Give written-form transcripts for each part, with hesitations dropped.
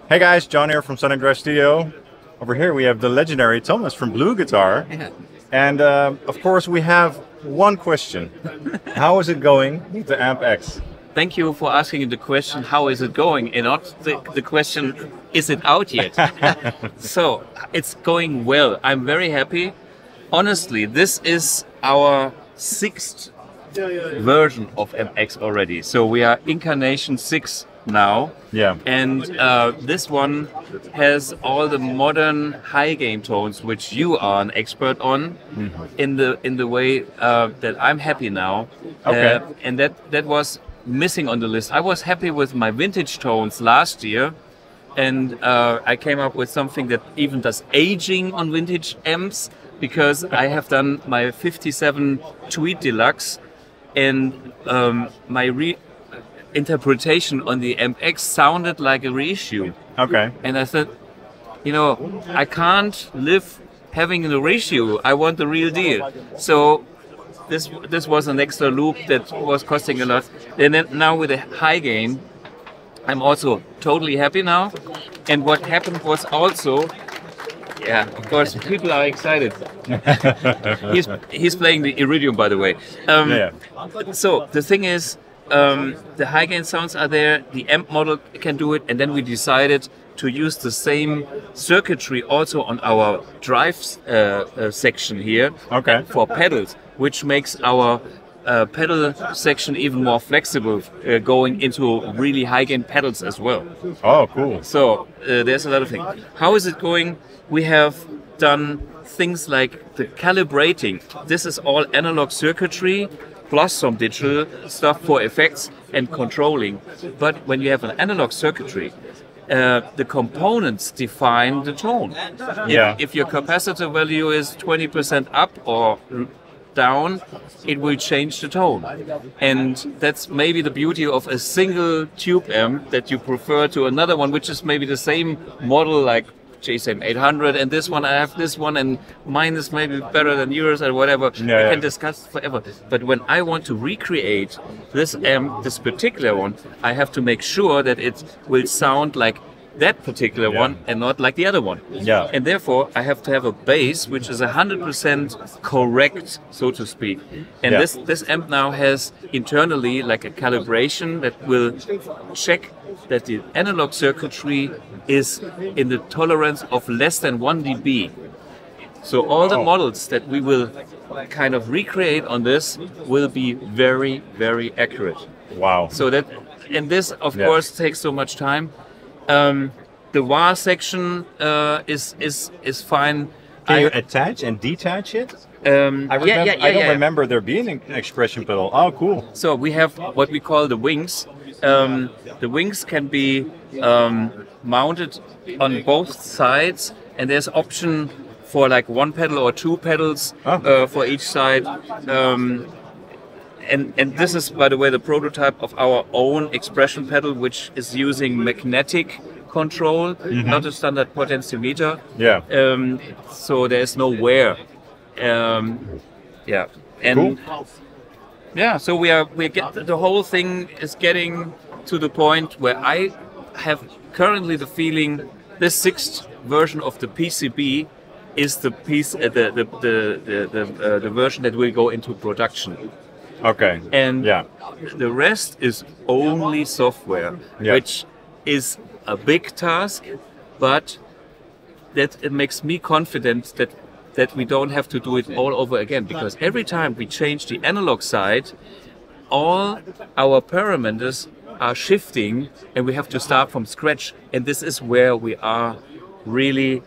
Hey guys, John here from Sonic Drive Studio. Over here we have the legendary Thomas from BluGuitar. Yeah. And of course we have one question. How is it going with the Amp X? Thank you for asking the question, how is it going? And not the question, is it out yet? So, it's going well. I'm very happy. Honestly, this is our 6th version of Amp X already. So we are incarnation 6 now. Yeah. And this one has all the modern high gain tones, which you are an expert on, in the way that I'm happy now. Okay. And that was missing on the list. I was happy with my vintage tones last year, and I came up with something that even does aging on vintage amps, because I have done my 57 Tweed Deluxe, and my interpretation on the Amp X sounded like a reissue. Okay. And I said, you know, I can't live having the reissue. I want the real deal. So this was an extra loop that was costing a lot. And then now with the high gain, I'm also totally happy now. And what happened was also, yeah, of course, people are excited. He's playing the Iridium, by the way. Yeah. So the thing is, the high gain sounds are there, the amp model can do it, and then we decided to use the same circuitry also on our drive section here. Okay. For pedals, which makes our pedal section even more flexible, going into really high gain pedals as well. Oh, cool. So there's a lot of things. How is it going? We have done things like the calibrating. This is all analog circuitry plus some digital stuff for effects and controlling. But when you have an analog circuitry, the components define the tone. Yeah. If your capacitor value is 20% up or down, it will change the tone. And that's maybe the beauty of a single tube amp that you prefer to another one, which is maybe the same model, like JSM 800, and this one, I have this one, and mine is maybe better than yours, or whatever. We can discuss forever. But when I want to recreate this amp, this particular one, I have to make sure that it will sound like that particular one and not like the other one. Yeah. And therefore, I have to have a bass which is 100% correct, so to speak. And this amp now has internally like a calibration that will check that the analog circuitry is in the tolerance of less than 1 dB. So all the models that we will kind of recreate on this will be very, very accurate. Wow. So that, and this of course takes so much time. The wah section is fine. Can you attach and detach it? I don't remember there being an expression pedal. Oh, cool. So we have what we call the wings. The wings can be mounted on both sides, and there's option for like 1 pedal or 2 pedals for each side. And this is, by the way, the prototype of our own expression pedal, which is using magnetic control, not a standard potentiometer. Yeah. So there's no wear. Yeah. And cool. yeah, so we get the whole thing is getting to the point where I have currently the feeling this 6th version of the PCB is the piece, the version that will go into production. Okay. And the rest is only software, which is a big task, but that it makes me confident that we don't have to do it all over again, because every time we change the analog side, all our parameters are shifting and we have to start from scratch. And this is where we are really,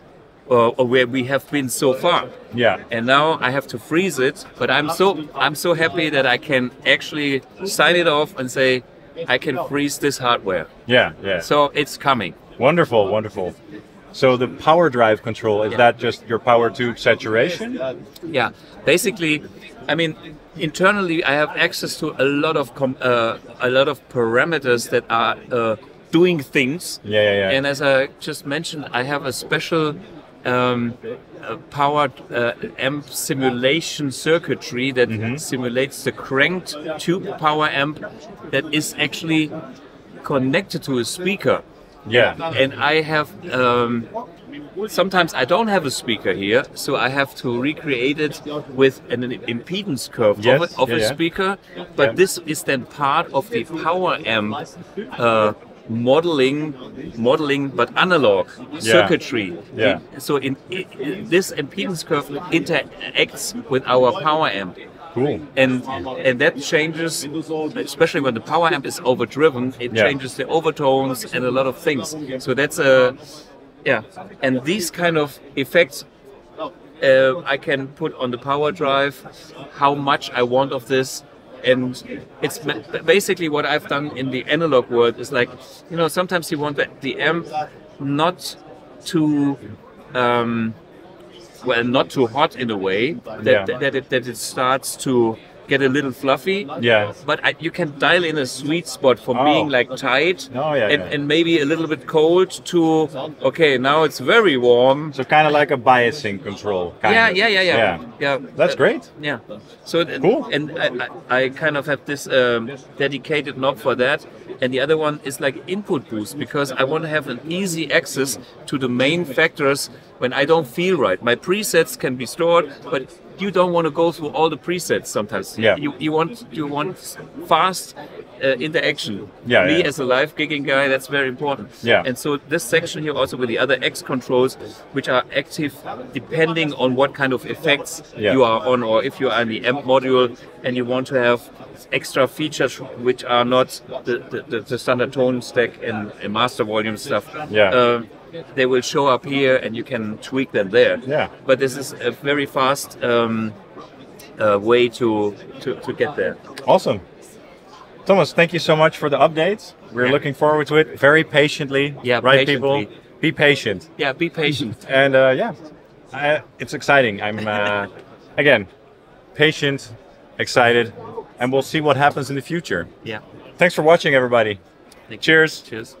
or where we have been so far. Yeah. And now I have to freeze it, but I'm so happy that I can actually sign it off and say I can freeze this hardware. Yeah, yeah. So it's coming. Wonderful, wonderful. So the power drive control, is that just your power tube saturation? Yeah, basically, I mean, internally I have access to a lot of parameters that are doing things. Yeah. And as I just mentioned, I have a special powered amp simulation circuitry that simulates the cranked tube power amp that is actually connected to a speaker. Yeah. And I have sometimes I don't have a speaker here, so I have to recreate it with an impedance curve of a speaker. But this is then part of the power amp modeling, but analog circuitry. Yeah. So this impedance curve interacts with our power amp. Cool. And that changes, especially when the power amp is overdriven, it changes the overtones and a lot of things. So that's and these kind of effects I can put on the power drive, how much I want of this. And it's basically what I've done in the analog world is like, you know, sometimes you want the amp not too not too hot in a way that it starts to get a little fluffy. Yeah. But you can dial in a sweet spot from being like tight and maybe a little bit cold to okay, now it's very warm. So kind of like a biasing control. Yeah. That's great. Yeah. So cool. And I kind of have this dedicated knob for that. And the other one is like input boost, because I want to have an easy access to the main factors when I don't feel right. My presets can be stored, but you don't want to go through all the presets sometimes. Yeah. You want fast interaction. Me as a live gigging guy, that's very important. Yeah. And so this section here also with the other X controls, which are active depending on what kind of effects you are on, or if you are in the amp module and you want to have extra features which are not the standard tone stack and master volume stuff. They will show up here and you can tweak them there. Yeah. But this is a very fast way to get there. Awesome. Thomas, thank you so much for the updates. We're looking forward to it very patiently. Yeah, right, patiently. people? Be patient. Yeah, be patient. And it's exciting. I'm, again, patient, excited, and we'll see what happens in the future. Yeah. Thanks for watching, everybody. Cheers. Cheers.